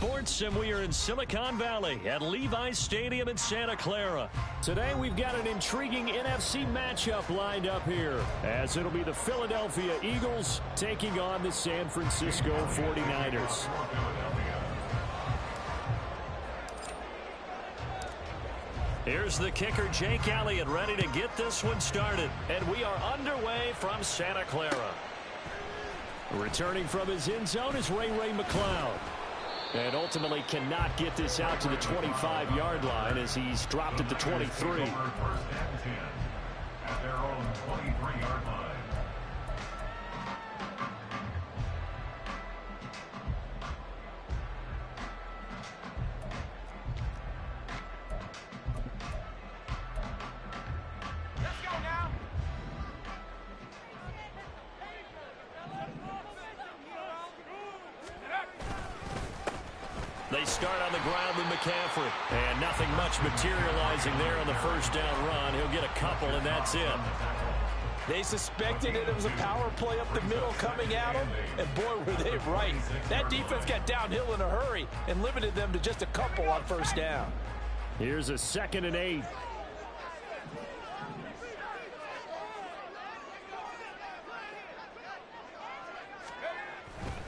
Sports, and we are in Silicon Valley at Levi's Stadium in Santa Clara. Today we've got an intriguing NFC matchup lined up here, as it'll be the Philadelphia Eagles taking on the San Francisco 49ers. Here's the kicker, Jake Elliott, ready to get this one started. And we are underway from Santa Clara. Returning from his end zone is Ray McCloud. And ultimately cannot get this out to the 25-yard line as he's dropped at the 23. At their own 23-yard line. They start on the ground with McCaffrey. And nothing much materializing there on the first down run. He'll get a couple, and that's it. They suspected that it was a power play up the middle coming at them, and boy, were they right. That defense got downhill in a hurry and limited them to just a couple on first down. Here's a 2nd and 8.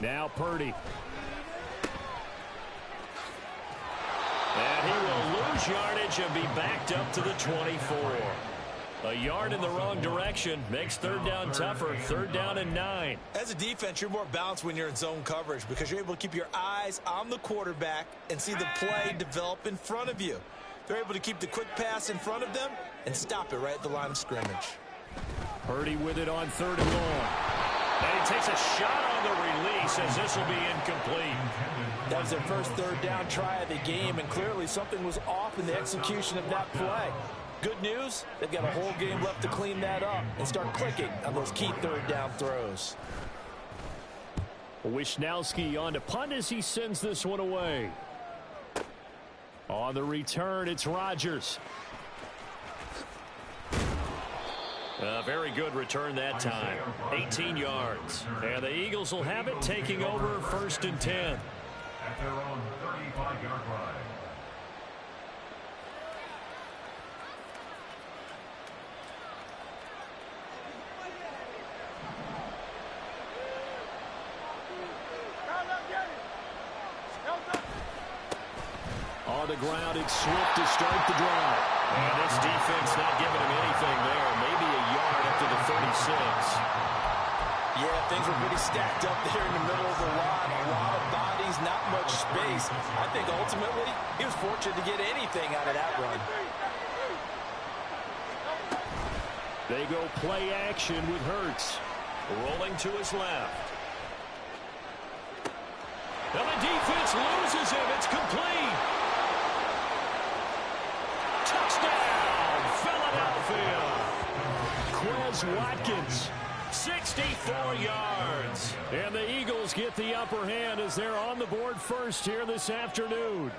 Now Purdy. And he will lose yardage and be backed up to the 24. A yard in the wrong direction makes third down tougher. 3rd down and 9. As a defense, you're more balanced when you're in zone coverage because you're able to keep your eyes on the quarterback and see the play develop in front of you. They're able to keep the quick pass in front of them and stop it right at the line of scrimmage. Purdy with it on 3rd and long. And he takes a shot on the release as this will be incomplete. That was their first 3rd down try of the game, and clearly something was off in the execution of that play. Good news, they've got a whole game left to clean that up and start clicking on those key 3rd down throws. Wishnowski on to punt as he sends this one away. On the return, it's Rodgers. A very good return that time. 18 yards. And the Eagles will have it, taking over 1st and 10. At their own 35-yard line. On the ground, it's Swift to start the drive. And this defense not giving him anything there. Maybe a yard up to the 36. Yeah, things were pretty stacked up there in the middle of the line. A lot of bodies, not much space. I think ultimately he was fortunate to get anything out of that run. They go play action with Hurts. Rolling to his left. And the defense loses him. It's complete. Touchdown, Philadelphia. Quez Watkins, 64 yards. And the Eagles get the upper hand as they're on the board first here this afternoon.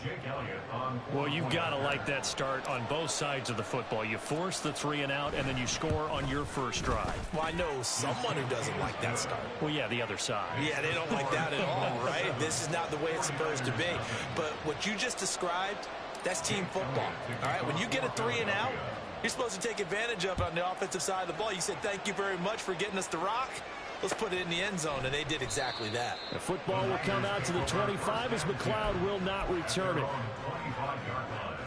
Jake Elliott on. Well, you've got to like that start on both sides of the football. You force the 3 and out, and then you score on your first drive. Well, I know someone who doesn't like that start. Well, yeah, the other side. Yeah, they don't like that at all, right? This is not the way it's supposed to be. But what you just described, that's team football. All right, when you get a 3 and out, you're supposed to take advantage of it on the offensive side of the ball. You said, thank you very much for getting us the rock. Let's put it in the end zone, and they did exactly that. The football will come out to the 25 as McCloud will not return it. 25-yard line.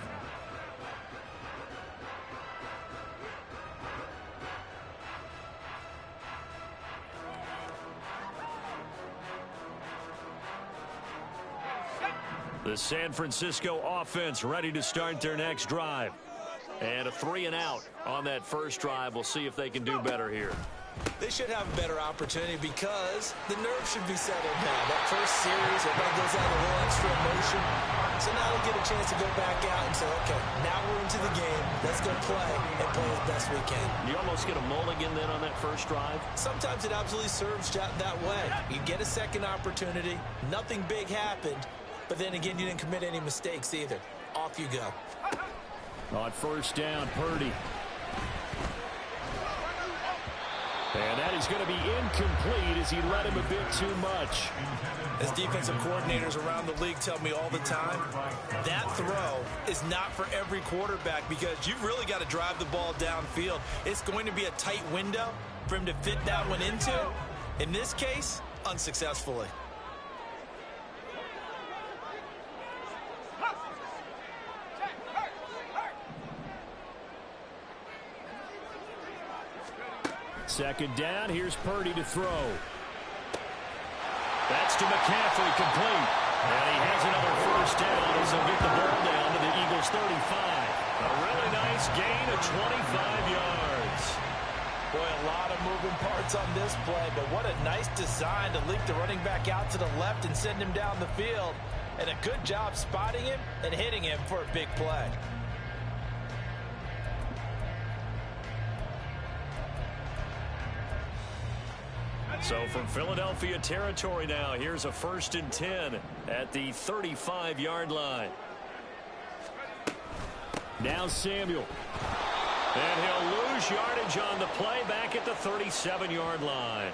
The San Francisco offense ready to start their next drive. And a 3 and out on that first drive. We'll see if they can do better here. They should have a better opportunity because the nerves should be settled now. That first series, everybody goes out a little extra emotion. So now they'll get a chance to go back out and say, okay, now we're into the game. Let's go play and play as best we can. You almost get a mulligan then on that first drive? Sometimes it absolutely serves that way. You get a second opportunity. Nothing big happened. But then again, you didn't commit any mistakes either. Off you go. On first down, Purdy. And that is going to be incomplete as he led him a bit too much. As defensive coordinators around the league tell me all the time, that throw is not for every quarterback because you've really got to drive the ball downfield. It's going to be a tight window for him to fit that one into. In this case, unsuccessfully. Second down, here's Purdy to throw. That's to McCaffrey, complete. And he has another first down as he'll get the ball down to the Eagles' 35. A really nice gain of 25 yards. Boy, a lot of moving parts on this play, but what a nice design to leap the running back out to the left and send him down the field. And a good job spotting him and hitting him for a big play. So from Philadelphia territory now, here's a 1st and 10 at the 35-yard line. Now Samuel. And he'll lose yardage on the play back at the 37-yard line.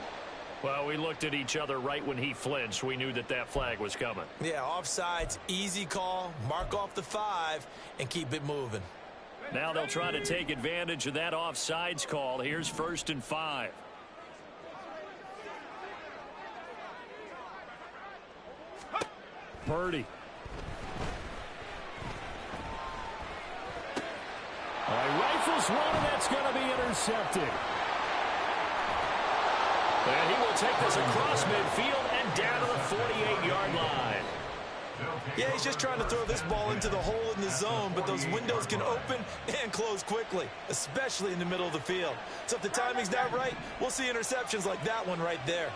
Well, we looked at each other right when he flinched. We knew that that flag was coming. Yeah, offsides, easy call, mark off the 5, and keep it moving. Now they'll try to take advantage of that offsides call. Here's 1st and 5. Purdy. Rifles one, and that's going to be intercepted. And he will take this across midfield and down to the 48-yard line. Yeah, he's just trying to throw this ball into the hole in the zone, but those windows can open and close quickly, especially in the middle of the field. So if the timing's not right, we'll see interceptions like that one right there.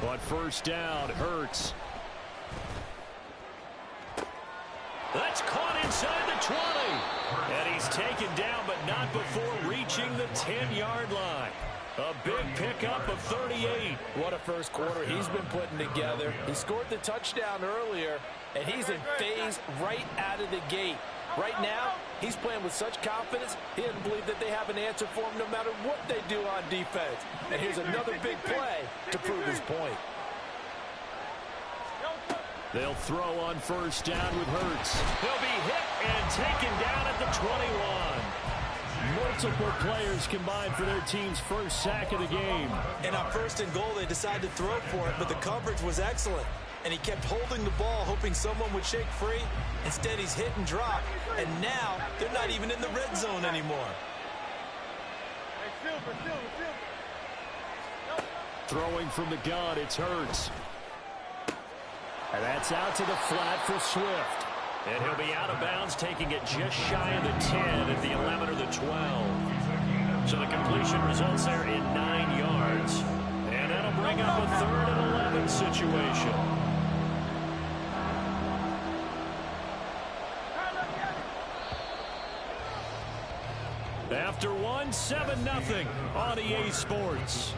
On first down, Hurts. That's caught inside the 20. And he's taken down, but not before reaching the 10-yard line. A big pickup of 38. What a first quarter he's been putting together. He scored the touchdown earlier, and he's in phase right out of the gate. Right now, he's playing with such confidence, he doesn't believe that they have an answer for him no matter what they do on defense. And here's another big play to prove his point. They'll throw on first down with Hurts. He'll be hit and taken down at the 21. Multiple players combined for their team's first sack of the game. And on 1st and goal, they decided to throw for it, but the coverage was excellent. And he kept holding the ball, hoping someone would shake free. Instead, he's hit and dropped. And now, they're not even in the red zone anymore. Throwing from the gun, it's Hurts. And that's out to the flat for Swift. And he'll be out of bounds, taking it just shy of the 10 at the 11 or the 12. So the completion results there in 9 yards. And that'll bring up a 3rd and 11 situation. After one, 7-0 on EA Sports.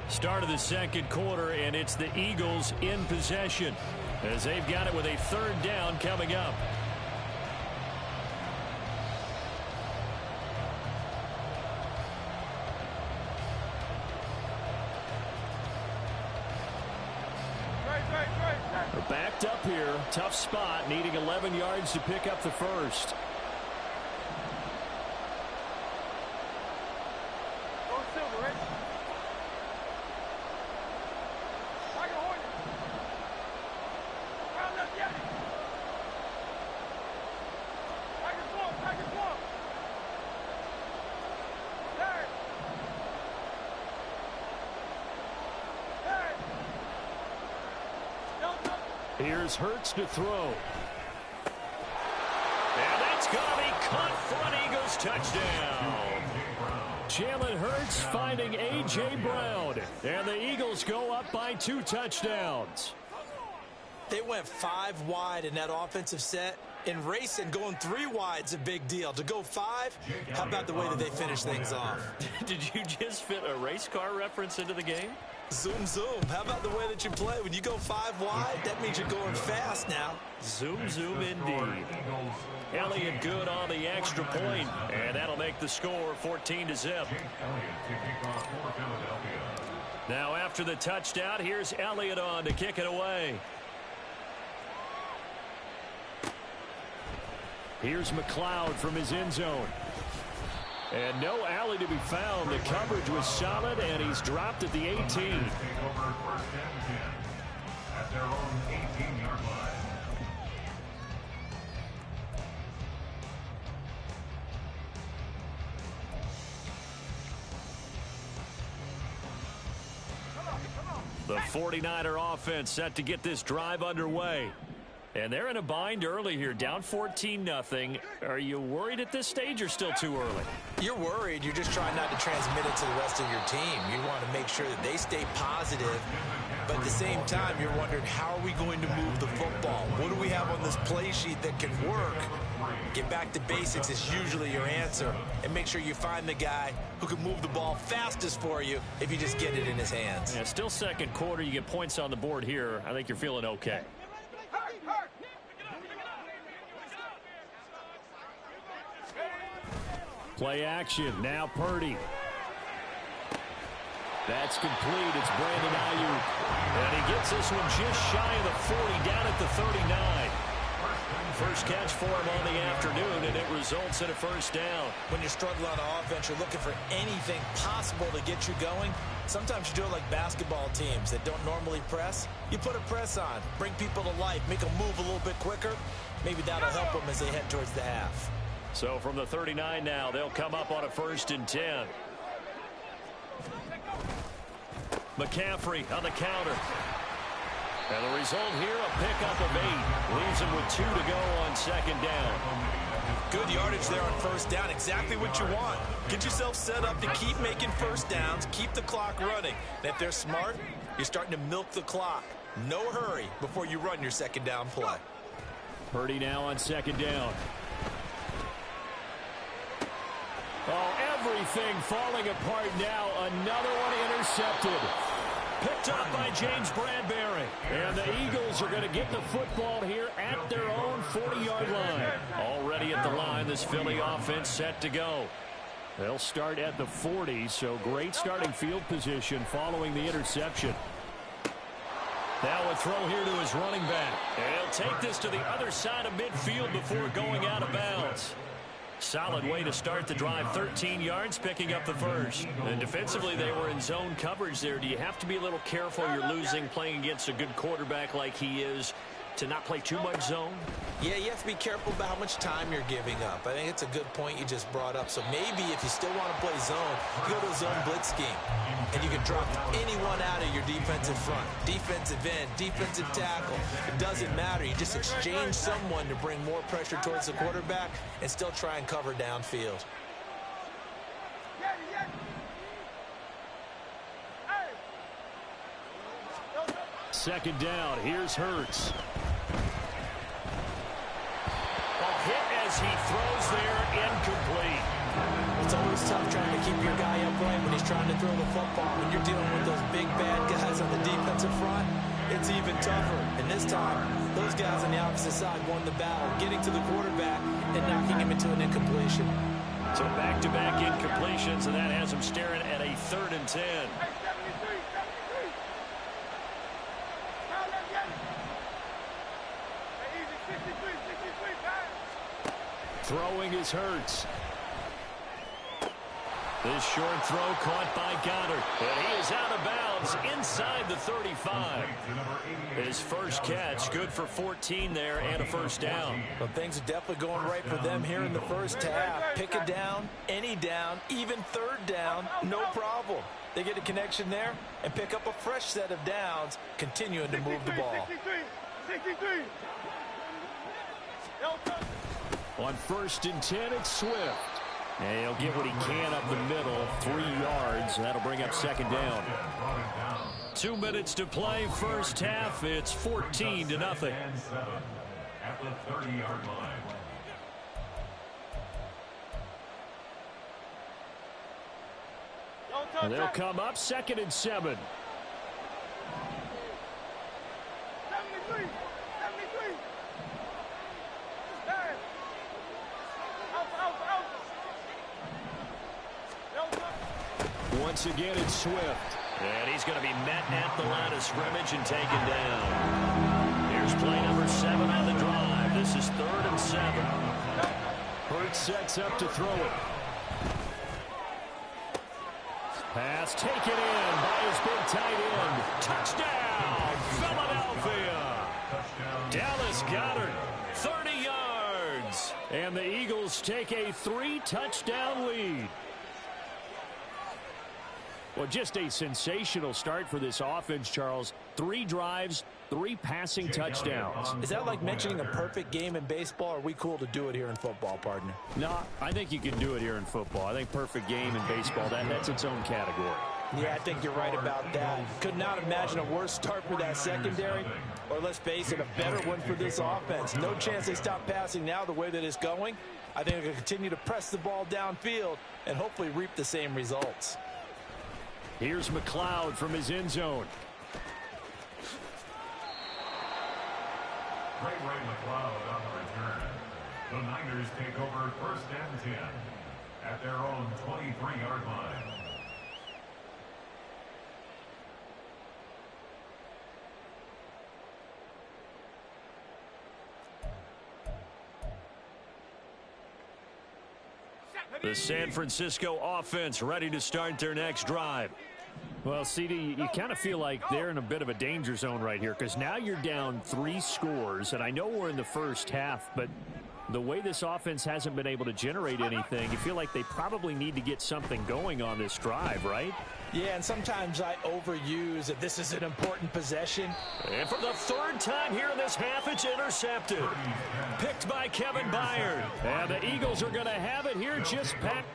Start of the second quarter, and it's the Eagles in possession as they've got it with a 3rd down coming up. They're backed up here. Tough spot, needing 11 yards to pick up the first. Here's Hurts to throw. And that's going to be caught for an Eagles touchdown. Jalen Hurts finding A.J. Brown. And the Eagles go up by 2 touchdowns. They went 5 wide in that offensive set. And racing, going 3 wide's a big deal. To go 5, how about the way that they finish things off? Did you just fit a race car reference into the game? Zoom, zoom. How about the way that you play? When you go 5 wide, that means you're going fast now. Zoom, zoom indeed. Elliott good on the extra point, and that'll make the score 14-0. Now after the touchdown, here's Elliott on to kick it away. Here's McLeod from his end zone. And no alley to be found. The coverage was solid, and he's dropped at the 18. At their own 18-yard line. The 49er offense set to get this drive underway. And they're in a bind early here, down 14-0. Are you worried at this stage or still too early? You're worried. You're just trying not to transmit it to the rest of your team. You want to make sure that they stay positive. But at the same time, you're wondering, how are we going to move the football? What do we have on this play sheet that can work? Get back to basics is usually your answer. And make sure you find the guy who can move the ball fastest for you if you just get it in his hands. Yeah, still second quarter. You get points on the board here. I think you're feeling okay. Play action. Now Purdy. That's complete. It's Brandon Ayuk. And he gets this one just shy of the 40, down at the 39. First catch for him on the afternoon, and it results in a first down. When you're struggling on offense, you're looking for anything possible to get you going. Sometimes you do it like basketball teams that don't normally press. You put a press on, bring people to life, make them move a little bit quicker. Maybe that'll help them as they head towards the half. So from the 39 now, they'll come up on a 1st and 10. McCaffrey on the counter. And the result here, a pickup of 8. Leaves him with 2 to go on 2nd down. Good yardage there on 1st down. Exactly what you want. Get yourself set up to keep making 1st downs, keep the clock running. And if they're smart, you're starting to milk the clock. No hurry before you run your 2nd down play. Purdy now on 2nd down. Oh, everything falling apart now. Another one intercepted. Picked up by James Bradbury. And the Eagles are going to get the football here at their own 40-yard line. Already at the line, this Philly offense set to go. They'll start at the 40, so great starting field position following the interception. Now a throw here to his running back. And he'll take this to the other side of midfield before going out of bounds. Solid way to start the drive. 13 yards, picking up the first. And defensively, they were in zone coverage there. Do you have to be a little careful? You're losing, playing against a good quarterback like he is, to not play too much zone? Yeah, you have to be careful about how much time you're giving up. I think it's a good point you just brought up. So maybe if you still want to play zone, you go to a zone blitz scheme. And you can drop anyone out of your defensive front. Defensive end, defensive tackle. It doesn't matter. You just exchange someone to bring more pressure towards the quarterback and still try and cover downfield. Second down. Here's Hurts. Hit as he throws there, incomplete. It's always tough trying to keep your guy upright when he's trying to throw the football. When you're dealing with those big bad guys on the defensive front, it's even tougher. And this time, those guys on the opposite side won the battle, getting to the quarterback and knocking him into an incompletion. So back-to-back incompletions, and that has him staring at a 3rd and 10. Throwing is Hurts. This short throw caught by Goddard. And he is out of bounds inside the 35. His first catch, good for 14 there and a first down. Well, things are definitely going right for them here in the first half. Pick a down, any down, even 3rd down, no problem. They get a connection there and pick up a fresh set of downs, continuing to move the ball. On 1st and 10, it's Swift. And he'll get what he can up the middle, 3 yards. That'll bring up 2nd down. 2 minutes to play, first half. It's 14-0. At the 30-yard line. And they'll come up 2nd and 7. Once again, it's Swift. And he's going to be met at the line of scrimmage and taken down. Here's play number 7 on the drive. This is 3rd and 7. Hurts sets up to throw it. Pass taken in by his big tight end. Touchdown, Philadelphia. Dallas Goedert, 30 yards. And the Eagles take a 3-touchdown lead. Well, just a sensational start for this offense, Charles. 3 drives, 3 passing touchdowns. Is that like mentioning a perfect game in baseball? Or are we cool to do it here in football, partner? No, I think you can do it here in football. I think perfect game in baseball, that's its own category. Yeah, I think you're right about that. Could not imagine a worse start for that secondary, or let's face it, a better one for this offense. No chance they stop passing now the way that it's going. I think they'll continue to press the ball downfield and hopefully reap the same results. Here's McLeod from his end zone. Ray McLeod on the return. The Niners take over 1st and 10 at their own 23-yard line. The San Francisco offense ready to start their next drive. Well, CD, you kind of feel like they're in a bit of a danger zone right here because now you're down 3 scores, and I know we're in the first half, but the way this offense hasn't been able to generate anything, you feel like they probably need to get something going on this drive, right? Yeah, and sometimes I overuse that this is an important possession. And for the 3rd time here in this half, it's intercepted. Picked by Kevin Byard. And the Eagles are going to have it here just packed.